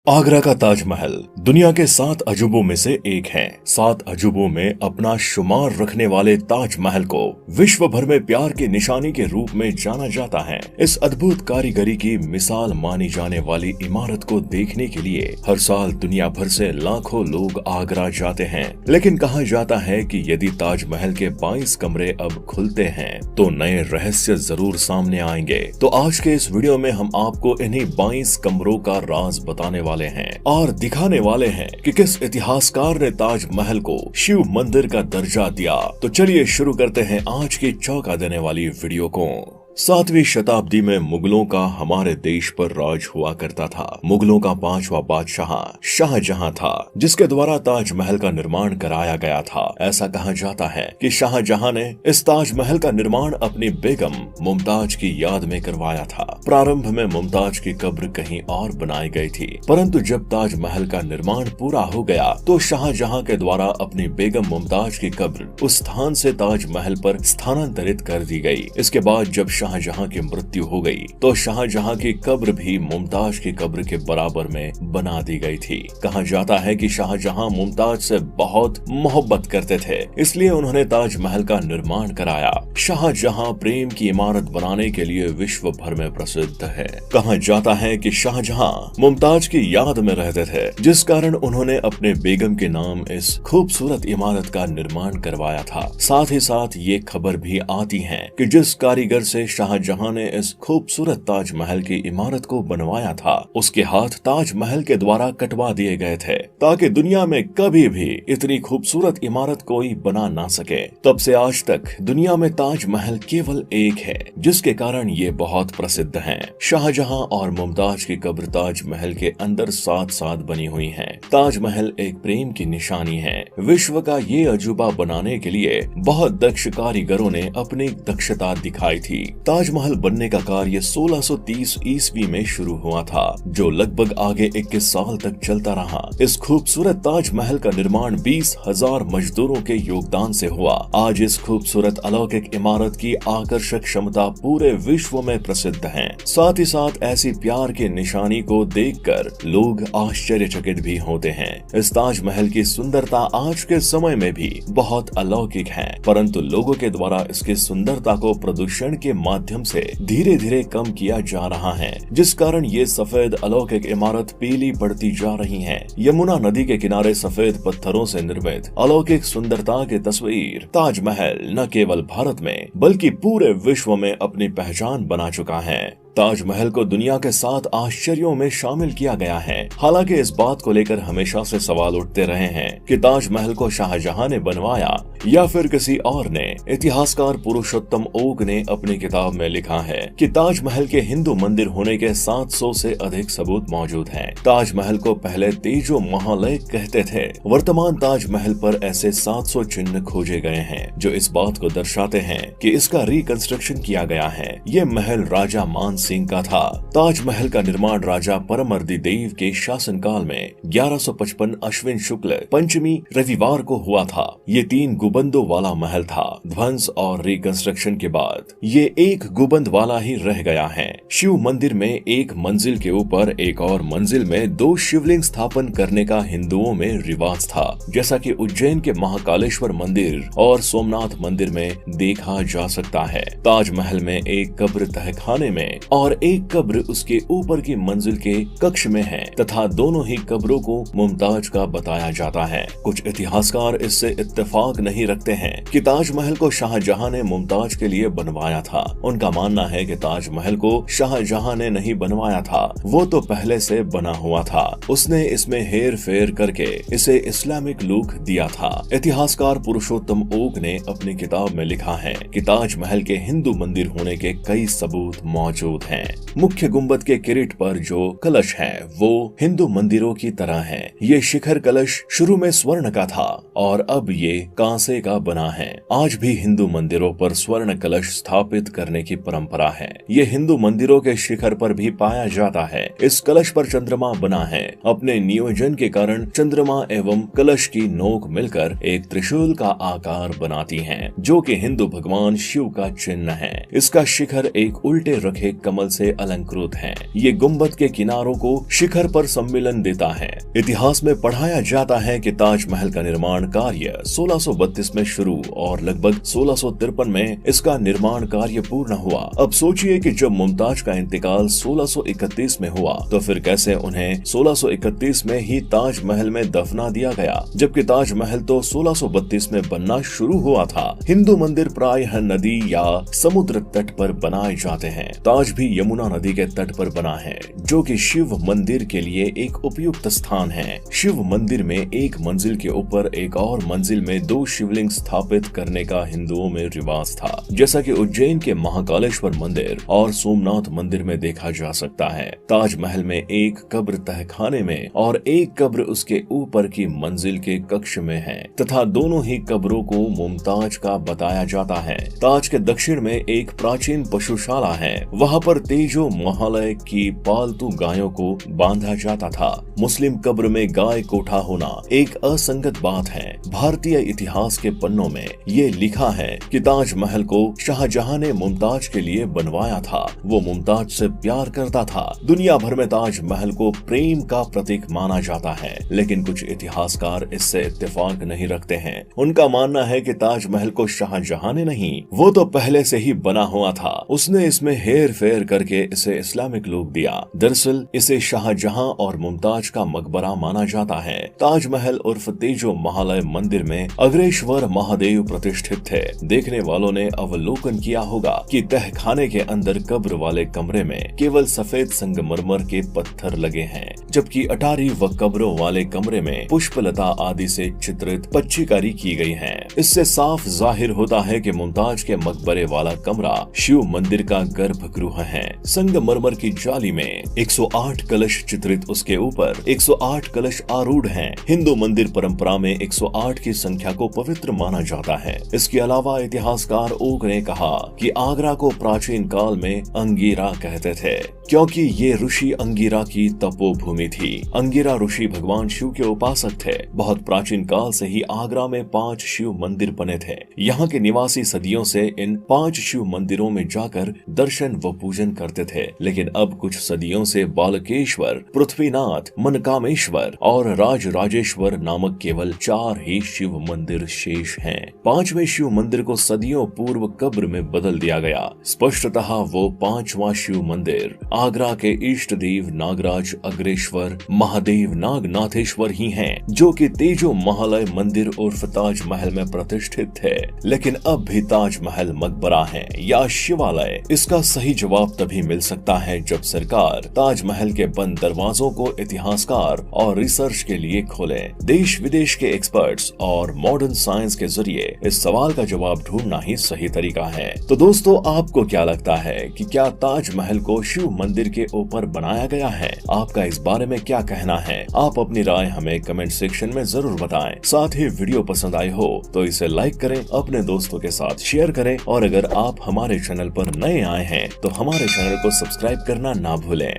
आगरा का ताजमहल दुनिया के 7 अजूबों में से एक है। 7 अजूबों में अपना शुमार रखने वाले ताजमहल को विश्व भर में प्यार की निशानी के रूप में जाना जाता है। इस अद्भुत कारीगरी की मिसाल मानी जाने वाली इमारत को देखने के लिए हर साल दुनिया भर से लाखों लोग आगरा जाते हैं। लेकिन कहा जाता है कि यदि ताजमहल के 22 कमरे अब खुलते हैं तो नए रहस्य जरूर सामने आएंगे। तो आज के इस वीडियो में हम आपको इन्हीं 22 कमरों का राज बताने वाले हैं और दिखाने वाले हैं कि किस इतिहासकार ने ताजमहल को शिव मंदिर का दर्जा दिया। तो चलिए शुरू करते हैं आज की चौंका देने वाली वीडियो को। 7वीं शताब्दी में मुगलों का हमारे देश पर राज हुआ करता था। मुगलों का 5वां बादशाह शाहजहां था, जिसके द्वारा ताजमहल का निर्माण कराया गया था। ऐसा कहा जाता है कि शाहजहां ने इस ताजमहल का निर्माण अपनी बेगम मुमताज की याद में करवाया था। प्रारंभ में मुमताज की कब्र कहीं और बनाई गई थी, परंतु जब ताजमहल का निर्माण पूरा हो गया तो शाहजहां के द्वारा अपनी बेगम मुमताज की कब्र उस स्थान से ताजमहल पर स्थानांतरित कर दी गई। इसके बाद जब शाहजहां की मृत्यु हो गई तो शाहजहां की कब्र भी मुमताज की कब्र के बराबर में बना दी गई थी। कहा जाता है कि शाहजहां मुमताज से बहुत मोहब्बत करते थे, इसलिए उन्होंने ताजमहल का निर्माण कराया। शाहजहां प्रेम की इमारत बनाने के लिए विश्व भर में प्रसिद्ध है। कहा जाता है कि शाहजहां मुमताज की याद में रहते थे, जिस कारण उन्होंने अपने बेगम के नाम इस खूबसूरत इमारत का निर्माण करवाया था। साथ ही साथ ये खबर भी आती है कि जिस कारीगर से शाहजहां ने इस खूबसूरत ताजमहल की इमारत को बनवाया था, उसके हाथ ताजमहल के द्वारा कटवा दिए गए थे, ताकि दुनिया में कभी भी इतनी खूबसूरत इमारत कोई बना ना सके। तब से आज तक दुनिया में ताजमहल केवल एक है, जिसके कारण ये बहुत प्रसिद्ध है। शाहजहां और मुमताज की कब्र ताजमहल के अंदर साथ साथ बनी हुई है। ताजमहल एक प्रेम की निशानी है। विश्व का ये अजूबा बनाने के लिए बहुत दक्ष कारीगरों ने अपनी दक्षता दिखाई थी। ताजमहल बनने का कार्य 1630 ईस्वी में शुरू हुआ था, जो लगभग आगे 21 साल तक चलता रहा। इस खूबसूरत ताजमहल का निर्माण 20,000 मजदूरों के योगदान से हुआ। आज इस खूबसूरत अलौकिक इमारत की आकर्षक क्षमता पूरे विश्व में प्रसिद्ध है। साथ ही साथ ऐसी प्यार की निशानी को देखकर लोग आश्चर्यचकित भी होते हैं। इस ताजमहल की सुंदरता आज के समय में भी बहुत अलौकिक है, परंतु लोगों के द्वारा इसकी सुंदरता को प्रदूषण के माध्यम से धीरे धीरे कम किया जा रहा है, जिस कारण ये सफेद अलौकिक इमारत पीली पड़ती जा रही है। यमुना नदी के किनारे सफेद पत्थरों से निर्मित अलौकिक सुंदरता की तस्वीर ताजमहल न केवल भारत में बल्कि पूरे विश्व में अपनी पहचान बना चुका है। ताजमहल को दुनिया के 7 आश्चर्यों में शामिल किया गया है। हालांकि इस बात को लेकर हमेशा से सवाल उठते रहे हैं कि ताजमहल को शाहजहां ने बनवाया या फिर किसी और ने। इतिहासकार पुरुषोत्तम ओक ने अपनी किताब में लिखा है कि ताजमहल के हिंदू मंदिर होने के 700 से अधिक सबूत मौजूद हैं। ताजमहल को पहले तेजो महालय कहते थे। वर्तमान ताजमहल पर ऐसे 700 चिन्ह खोजे गए हैं, जो इस बात को दर्शाते हैं कि इसका रिकंस्ट्रक्शन किया गया है। ये महल राजा मान सिंह का था। ताजमहल का निर्माण राजा परमर्दी देव के शासनकाल में 1155 अश्विन शुक्ल पंचमी रविवार को हुआ था। ये 3 गुबंदों वाला महल था। ध्वंस और रिकंस्ट्रक्शन के बाद ये एक गुबंद वाला ही रह गया है। शिव मंदिर में एक मंजिल के ऊपर एक और मंजिल में 2 शिवलिंग स्थापन करने का हिंदुओं में रिवाज था, जैसा कि उज्जैन के महाकालेश्वर मंदिर और सोमनाथ मंदिर में देखा जा सकता है। ताजमहल में एक कब्र तहखाने में और एक कब्र उसके ऊपर की मंजिल के कक्ष में है, तथा दोनों ही कब्रों को मुमताज का बताया जाता है। कुछ इतिहासकार इससे इत्तेफाक नहीं रखते हैं कि ताजमहल को शाहजहां ने मुमताज के लिए बनवाया था। उनका मानना है कि ताजमहल को शाहजहां ने नहीं बनवाया था, वो तो पहले से बना हुआ था। उसने इसमें हेर फेर करके इसे इस्लामिक लुक दिया था। इतिहासकार पुरुषोत्तम ओक ने अपनी किताब में लिखा है कि ताजमहल के हिंदू मंदिर होने के कई सबूत मौजूद हैं। मुख्य गुंबद के किरीट पर जो कलश है वो हिंदू मंदिरों की तरह है। ये शिखर कलश शुरू में स्वर्ण का था और अब ये कांसे हिस्से का बना है। आज भी हिंदू मंदिरों पर स्वर्ण कलश स्थापित करने की परंपरा है। ये हिंदू मंदिरों के शिखर पर भी पाया जाता है। इस कलश पर चंद्रमा बना है। अपने नियोजन के कारण चंद्रमा एवं कलश की नोक मिलकर एक त्रिशूल का आकार बनाती हैं, जो कि हिंदू भगवान शिव का चिन्ह है। इसका शिखर एक उल्टे रखे कमल से अलंकृत है। ये गुंबद के किनारों को शिखर पर सम्मिलन देता है। इतिहास में पढ़ाया जाता है कि ताजमहल का निर्माण कार्य 1632 में शुरू और लगभग 1653 में इसका निर्माण कार्य पूर्ण हुआ। अब सोचिए कि जब मुमताज का इंतकाल 1631 में हुआ तो फिर कैसे उन्हें 1631 में ही ताजमहल में दफना दिया गया, जबकि ताजमहल तो 1632 में बनना शुरू हुआ था। हिंदू मंदिर प्रायः नदी या समुद्र तट पर बनाए जाते हैं। ताज भी यमुना नदी के तट पर बना है, जो कि शिव मंदिर के लिए एक उपयुक्त स्थान है। शिव मंदिर में एक मंजिल के ऊपर एक और मंजिल में 2 शिवलिंग स्थापित करने का हिंदुओं में रिवाज था, जैसा कि उज्जैन के महाकालेश्वर मंदिर और सोमनाथ मंदिर में देखा जा सकता है। ताजमहल में एक कब्र तहखाने में और एक कब्र उसके ऊपर की मंजिल के कक्ष में है तथा दोनों ही कब्रों को मुमताज का बताया जाता है। ताज के दक्षिण में एक प्राचीन पशुशाला है। वहाँ पर तेजो महालय की पालतू गायों को बांधा जाता था। मुस्लिम कब्र में गाय कोठा होना एक असंगत बात है। भारतीय इतिहास के पन्नों में ये लिखा है कि ताजमहल को शाहजहां ने मुमताज के लिए बनवाया था। वो मुमताज से प्यार करता था। दुनिया भर में ताजमहल को प्रेम का प्रतीक माना जाता है, लेकिन कुछ इतिहासकार इससे इत्तेफाक नहीं रखते हैं। उनका मानना है कि ताजमहल को शाहजहां ने नहीं, वो तो पहले से ही बना हुआ था। उसने इसमें हेर फेर करके इसे इस्लामिक लुक दिया। दरअसल इसे शाहजहां और मुमताज का मकबरा माना जाता है। ताजमहल उर्फ तेजो महालय मंदिर में अग्रेश्वर महादेव प्रतिष्ठित थे। देखने वालों ने अवलोकन किया होगा कि तहखाने के अंदर कब्र वाले कमरे में केवल सफेद संगमरमर के पत्थर लगे हैं, जबकि अटारी व कब्रों वाले कमरे में पुष्पलता आदि से चित्रित पच्चीकारी की गई है। इससे साफ जाहिर होता है कि मुमताज के मकबरे वाला कमरा शिव मंदिर का गर्भगृह है। संगमरमर की जाली में 108 कलश चित्रित, उसके ऊपर 108 कलश आरूढ़ हैं। हिंदू मंदिर परंपरा में 108 की संख्या को पवित्र माना जाता है। इसके अलावा इतिहासकार ओक ने कहा कि आगरा को प्राचीन काल में अंगिरा कहते थे, क्योंकि ये ऋषि अंगिरा की तपोभूमि थी। अंगिरा ऋषि भगवान शिव के उपासक थे। बहुत प्राचीन काल से ही आगरा में 5 शिव मंदिर बने थे। यहाँ के निवासी सदियों से इन 5 शिव मंदिरों में जाकर दर्शन व पूजन करते थे, लेकिन अब कुछ सदियों से बालकेश्वर, पृथ्वीनाथ, मनकामेश्वर और राजराजेश्वर नामक केवल 4 ही शिव मंदिर शेष हैं। 5वें शिव मंदिर को सदियों पूर्व कब्र में बदल दिया गया। स्पष्टतः वो 5वां शिव मंदिर आगरा के इष्ट देव नागराज अग्रेश्वर महादेव नागनाथेश्वर ही हैं, जो कि तेजो महालय मंदिर उर्फ ताजमहल में प्रतिष्ठित थे। लेकिन अब भी ताजमहल मकबरा है या शिवालय, इसका सही जवाब तभी मिल सकता है जब सरकार ताजमहल के बंद दरवाजों को इतिहासकार और रिसर्च के लिए खोले। देश विदेश के एक्सपर्ट्स और मॉडर्न साइंस के जरिए इस सवाल का जवाब ढूंढना ही सही तरीका है। तो दोस्तों, आपको क्या लगता है कि क्या ताजमहल को शिव मंदिर के ऊपर बनाया गया है? आपका इस बारे में क्या कहना है? आप अपनी राय हमें कमेंट सेक्शन में जरूर बताएं। साथ ही वीडियो पसंद आई हो तो इसे लाइक करें, अपने दोस्तों के साथ शेयर करें और अगर आप हमारे चैनल पर नए आए हैं तो हमारे चैनल को सब्सक्राइब करना ना भूलें।